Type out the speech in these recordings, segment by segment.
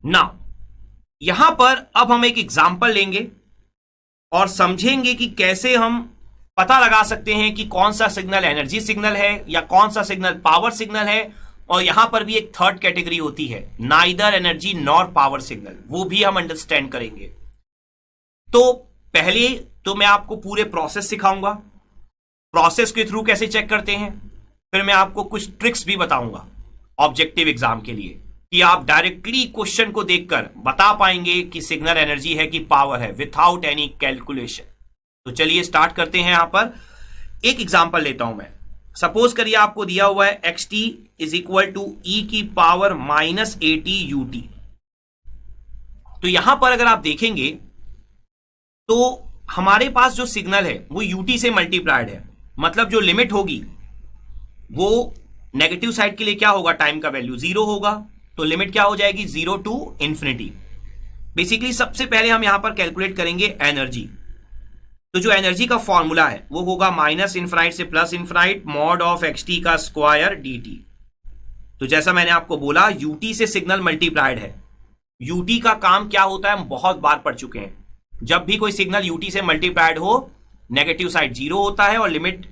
Now यहां पर अब हम एक एग्जाम्पल लेंगे और समझेंगे कि कैसे हम पता लगा सकते हैं कि कौन सा सिग्नल एनर्जी सिग्नल है या कौन सा सिग्नल पावर सिग्नल है। और यहां पर भी एक थर्ड कैटेगरी होती है, neither energy nor power signal, वो भी हम अंडरस्टैंड करेंगे। तो पहले तो मैं आपको पूरे प्रोसेस सिखाऊंगा, प्रोसेस के थ्रू कैसे चेक करते हैं, फिर मैं आपको कुछ ट्रिक्स भी बताऊंगा ऑब्जेक्टिव एग्जाम के लिए कि आप डायरेक्टली क्वेश्चन को देखकर बता पाएंगे कि सिग्नल एनर्जी है कि पावर है विथआउट एनी कैलकुलेशन। तो चलिए स्टार्ट करते हैं। यहां पर एक एग्जांपल लेता हूं मैं। सपोज करिए आपको दिया हुआ है x t is equal to e की power minus a t u t. तो यहां पर अगर आप देखेंगे तो हमारे पास जो सिग्नल है वो यूटी से मल्टीप्लाइड है, मतलब जो लिमिट होगी वो नेगेटिव साइड के लिए क्या होगा, टाइम का वैल्यू 0 होगा। तो लिमिट क्या हो जाएगी, 0 टू इंफिनिटी। बेसिकली सबसे पहले हम यहां पर कैलकुलेट करेंगे एनर्जी। तो जो एनर्जी का फॉर्मूला है वो होगा माइनस इनफाइनाइट से plus infinite mod of x T का स्क्वायर डी टी। तो जैसा मैंने आपको बोला यूटी से सिग्नल मल्टीप्लाइड है। यूटी का काम क्या होता है हम बहुत बार पढ़ चुके हैं। जब भी कोई सिग्नल यूटी से मल्टीप्लाइड हो नेगेटिव साइड 0 होता है और लिमिट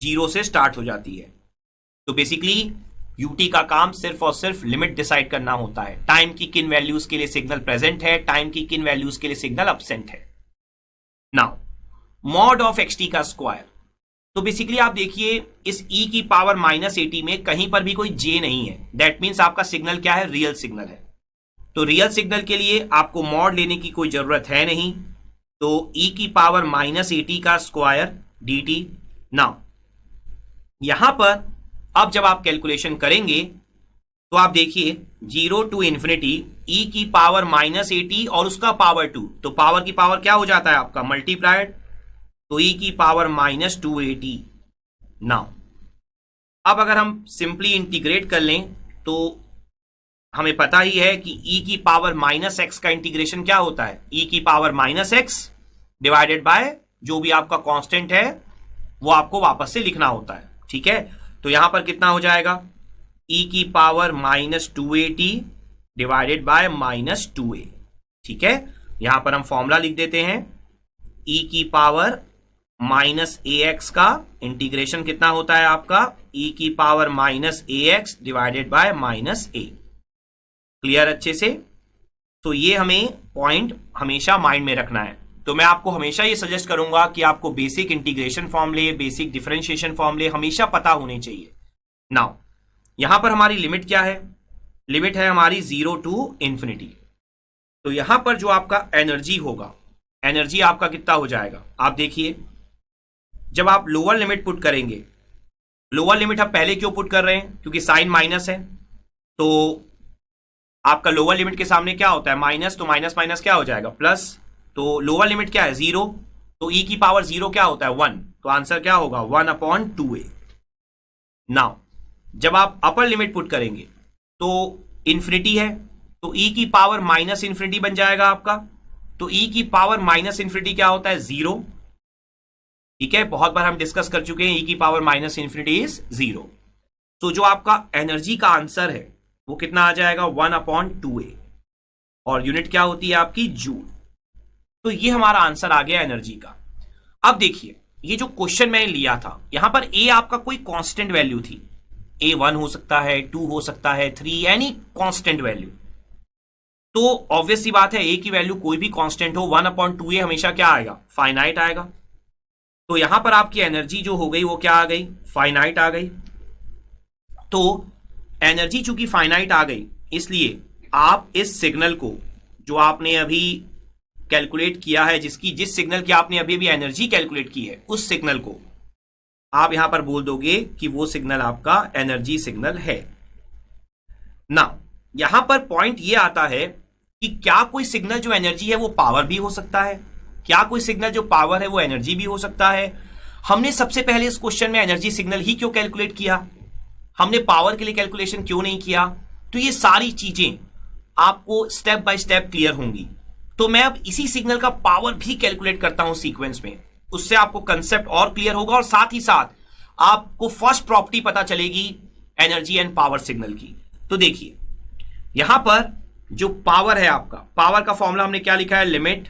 0 से स्टार्ट हो जाती है। तो बेसिकली यूटी का काम सिर्फ और सिर्फ लिमिट डिसाइड करना होता है, टाइम की किन वैल्यूज के लिए सिग्नल प्रेजेंट है, टाइम की किन वैल्यूज के लिए सिग्नल अब्सेंट है। Now mod of x T का स्क्वायर। तो बेसिकली आप देखिए इस e की पावर माइनस एटी में कहीं पर भी कोई j नहीं है। दैट मीन्स आपका सिग्नल क्या है, रियल सिग्नल है। तो रियल सिग्नल के लिए आपको मॉड लेने की कोई जरूरत है नहीं। तो e की पावर माइनस एटी का स्क्वायर डी टी। नाउ यहां पर अब जब आप कैलकुलेशन करेंगे तो आप देखिए 0 टू इंफिनिटी e की पावर माइनस एटी और उसका पावर 2। तो पावर की पावर क्या हो जाता है आपका, मल्टीप्लाइड। तो e की पावर माइनस 280। नाउ अब अगर हम सिंपली इंटीग्रेट कर लें तो हमें पता ही है कि e की पावर माइनस एक्स का इंटीग्रेशन क्या होता है, e की power minus x divided by जो भी आपका कांस्टेंट है वो आपको वापस से लिखना होता है। ठीक है, तो यहां पर कितना हो जाएगा, e की power minus 280 divided by minus 2a। ठीक है, यहां पर हम फॉर्मूला लिख देते हैं, e की पावर माइनस ए एक्स का इंटीग्रेशन कितना होता है आपका, e की power minus A x divided by minus A. Clear अच्छे से। तो ये हमें पॉइंट हमेशा माइंड में रखना है। तो मैं आपको हमेशा ये सजेस्ट करूंगा कि आपको बेसिक इंटीग्रेशन फॉर्मूले, बेसिक डिफरेंशिएशन फॉर्मूले हमेशा पता होने चाहिए। नाउ यहां पर हमारी लिमिट क्या है, लिमिट है हमारी 0 टू इंफिनिटी। तो यहां पर जो आपका एनर्जी होगा, एनर्जी आपका कितना हो जाएगा, आप देखिए जब आप लोअर लिमिट पुट करेंगे, लोअर लिमिट आप पहले क्यों पुट कर रहे हैं, क्योंकि साइन माइनस है। तो आपका लोअर लिमिट के सामने क्या होता है, माइनस, तो माइनस माइनस क्या हो जाएगा, प्लस। तो लोअर लिमिट क्या है, 0। तो e की पावर 0 क्या होता है, 1। तो आंसर क्या होगा, 1/2a। नाउ जब आप अपर लिमिट पुट करेंगे तो इंफिनिटी है, तो e की पावर माइनस इंफिनिटी बन जाएगा आपका। तो e की पावर माइनस इंफिनिटी क्या होता है, 0। ठीक है, बहुत बार हम डिस्कस कर चुके हैं, e की पावर माइनस इंफिनिटी इज 0। तो जो आपका एनर्जी का आंसर है वो कितना आ जाएगा, 1/2a। और यूनिट क्या होती है आपकी, जूल। तो ये हमारा आंसर आ गया एनर्जी का। अब देखिए ये जो क्वेश्चन मैंने लिया था, यहां पर a आपका कोई कांस्टेंट वैल्यू थी, a 1 हो सकता है, 2 हो सकता है, 3, यानी कांस्टेंट वैल्यू। तो ऑब्वियस सी बात है a की वैल्यू कोई भी कांस्टेंट हो, 1/2a हमेशा क्या आएगा, फाइनाइट आएगा। तो यहां पर आपकी एनर्जी जो हो गई वो क्या आ गई, फाइनाइट आ गई। तो एनर्जी चूंकि फाइनाइट आ गई, इसलिए आप इस सिग्नल को जो आपने अभी कैलकुलेट किया है, जिस सिग्नल की आपने अभी भी एनर्जी कैलकुलेट की है, उस सिग्नल को आप यहां पर बोल दोगे कि वो सिग्नल आपका एनर्जी सिग्नल है। ना यहां पर पॉइंट ये आता है कि क्या कोई सिग्नल जो एनर्जी है वो पावर भी हो सकता है, क्या कोई सिग्नल जो पावर है वो एनर्जी भी हो सकता है। हमने सबसे पहले इस क्वेश्चन में एनर्जी सिग्नल ही क्यों कैलकुलेट किया, हमने पावर के लिए कैलकुलेशन क्यों नहीं किया। तो ये सारी चीजें आपको स्टेप बाय स्टेप क्लियर होंगी। तो मैं अब इसी सिग्नल का पावर भी कैलकुलेट करता हूं सीक्वेंस में, उससे आपको कंसेप्ट और क्लियर होगा और साथ ही साथ आपको फर्स्ट प्रॉपर्टी पता चलेगी एनर्जी एंड पावर सिग्नल की। तो देखिए यहां पर जो पावर है आपका, पावर का फॉर्मूला हमने क्या लिखा है, limit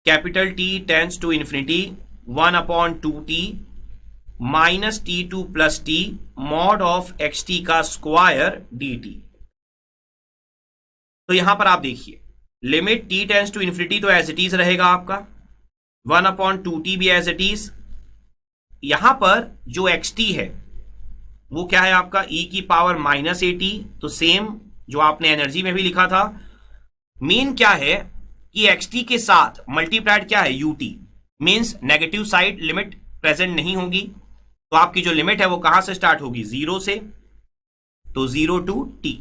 capital T tends to infinity 1/2t minus t2 plus T mod of xt का स्क्वायर dt। तो यहां पर आप देखिए limit t tends to infinity तो एज इट इज रहेगा आपका, 1/2t भी एज इट इज। यहां पर जो xt है वो क्या है आपका e की पावर माइनस at, तो सेम जो आपने एनर्जी में भी लिखा था। मेन क्या है कि xt के साथ मल्टीप्लाइड क्या है ut, means negative side limit present नहीं होगी, तो आपकी जो लिमिट है वो कहां से स्टार्ट होगी, 0 से, तो 0 टू t।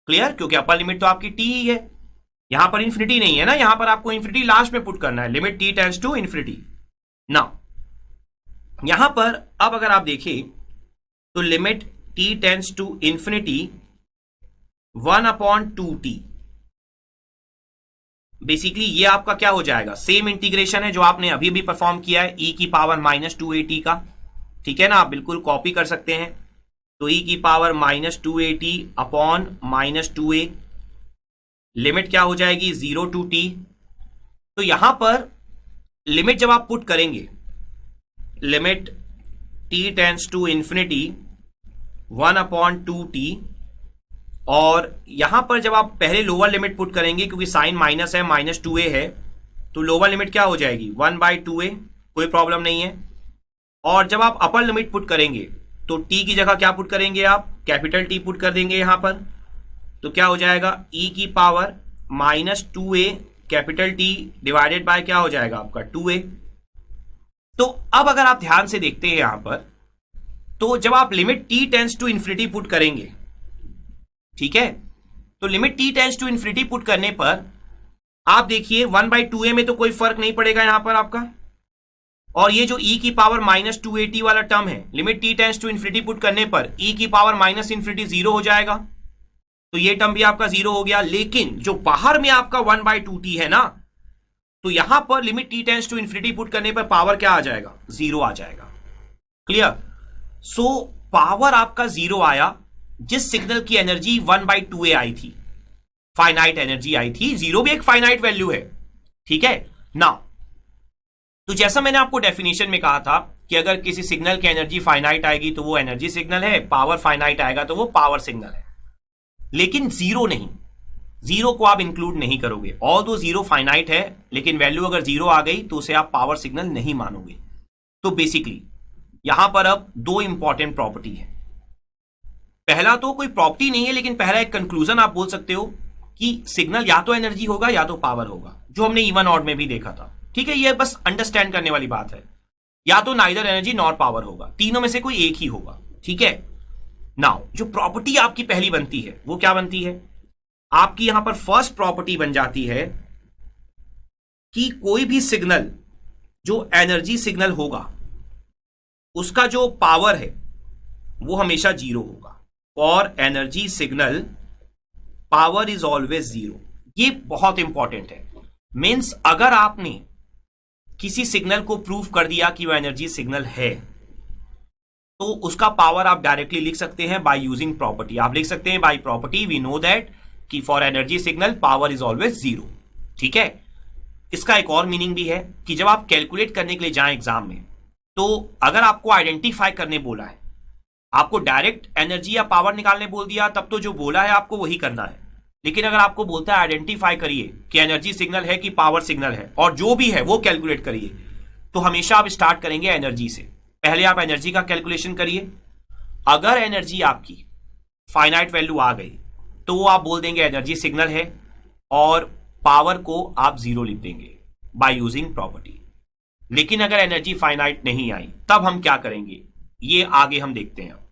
क्लियर, क्योंकि अपर लिमिट तो आपकी t ही है, यहां पर इंफिनिटी नहीं है ना, यहां पर आपको इंफिनिटी लास्ट में पुट करना है, limit t tends to infinity. Now यहां पर अब अगर आप देखें तो limit t tends to infinity 1/2t, basically ये आपका क्या हो जाएगा, सेम इंटीग्रेशन है जो आपने अभी भी परफॉर्म किया है e की पावर -2at का, ठीक है ना, आप बिल्कुल कॉपी कर सकते हैं। तो e की power -2at upon -2a, limit क्या हो जाएगी 0 टू t। तो यहां पर लिमिट जब आप पुट करेंगे, limit t tends to infinity 1/2t, और यहां पर जब आप पहले लोअर लिमिट पुट करेंगे, क्योंकि साइन माइनस है, -2a है, तो लोअर लिमिट क्या हो जाएगी 1/2a, कोई प्रॉब्लम नहीं है। और जब आप अपर लिमिट पुट करेंगे तो t की जगह क्या पुट करेंगे, आप कैपिटल T पुट कर देंगे यहां पर, तो क्या हो जाएगा e की power -2a capital T divided by क्या हो जाएगा आपका 2a। तो अब अगर आप ध्यान से देखते हैं यहां पर, तो जब आप limit t tends to infinity put करेंगे, ठीक है, तो limit t tends to infinity put करने पर आप देखिए 1/2a में तो कोई फर्क नहीं पड़ेगा यहां पर आपका, और ये जो e की पावर -2at वाला टर्म है, limit t tends to infinity put करने पर e की पावर -∞ 0 हो जाएगा, तो ये टर्म भी आपका 0 हो गया। लेकिन जो बाहर में आपका 1/2t है ना, तो यहां पर limit t tends to infinity put करने पर पावर क्या आ जाएगा, 0 आ जाएगा। क्लियर, सो पावर आपका 0 आया जिस सिग्नल की एनर्जी 1/2a आई थी, फाइनाइट एनर्जी आई थी, 0 भी एक फाइनाइट वैल्यू है, ठीक है ना। तो जैसा मैंने आपको डेफिनेशन में कहा था कि अगर किसी सिग्नल की एनर्जी फाइनाइट आएगी तो वो एनर्जी सिग्नल है, पावर फाइनाइट आएगा तो वो पावर सिग्नल है, लेकिन 0 नहीं, 0 को आप इंक्लूड नहीं करोगे। ऑल दो 0 फाइनाइट है, लेकिन वैल्यू अगर 0 आ गई तो उसे आप पावर सिग्नल नहीं मानोगे। तो बेसिकली यहां पर अब दो इंपॉर्टेंट प्रॉपर्टी है। पहला तो कोई प्रॉपर्टी नहीं है, लेकिन पहला एक कंक्लूजन आप बोल सकते हो कि सिग्नल या तो एनर्जी होगा या तो पावर होगा, जो हमने इवन ऑड में भी देखा था, ठीक है। ये बस अंडरस्टैंड करने वाली बात है, या तो नाइदर एनर्जी नॉर पावर होगा, तीनों में से कोई एक ही होगा, ठीक है। नाउ जो प्रॉपर्टी आपकी पहली बनती है वो क्या बनती है, आपकी यहां पर फर्स्ट प्रॉपर्टी बन जाती है कि कोई भी सिग्नल जो एनर्जी सिग्नल होगा उसका जो पावर है वो हमेशा 0 होगा, और energy signal power is always 0। ये बहुत इंपॉर्टेंट है। मीन्स अगर आपने किसी सिग्नल को प्रूव कर दिया कि वो एनर्जी सिग्नल है, तो उसका पावर आप डायरेक्टली लिख सकते हैं बाय यूजिंग प्रॉपर्टी। आप लिख सकते हैं by property we know that कि for energy signal power is always 0, ठीक है। इसका एक और मीनिंग भी है कि जब आप कैलकुलेट करने के लिए जाएं एग्जाम में, तो अगर आपको आइडेंटिफाई करने बोला है, आपको डायरेक्ट एनर्जी या पावर निकालने बोल दिया, तब तो जो बोला है आपको वही करना है। लेकिन अगर आपको बोलता है आइडेंटिफाई करिए कि एनर्जी सिग्नल है कि पावर सिग्नल है, और जो भी है वो कैलकुलेट करिए, तो हमेशा आप स्टार्ट करेंगे एनर्जी से। पहले आप एनर्जी का कैलकुलेशन करिए, अगर एनर्जी आपकी फाइनाइट वैल्यू आ गई तो वो आप बोल देंगे एनर्जी सिग्नल है, और पावर को आप 0 लिख देंगे बाय यूजिंग प्रॉपर्टी। लेकिन अगर एनर्जी फाइनाइट नहीं आई तब हम क्या करेंगे, ये आगे हम देखते हैं।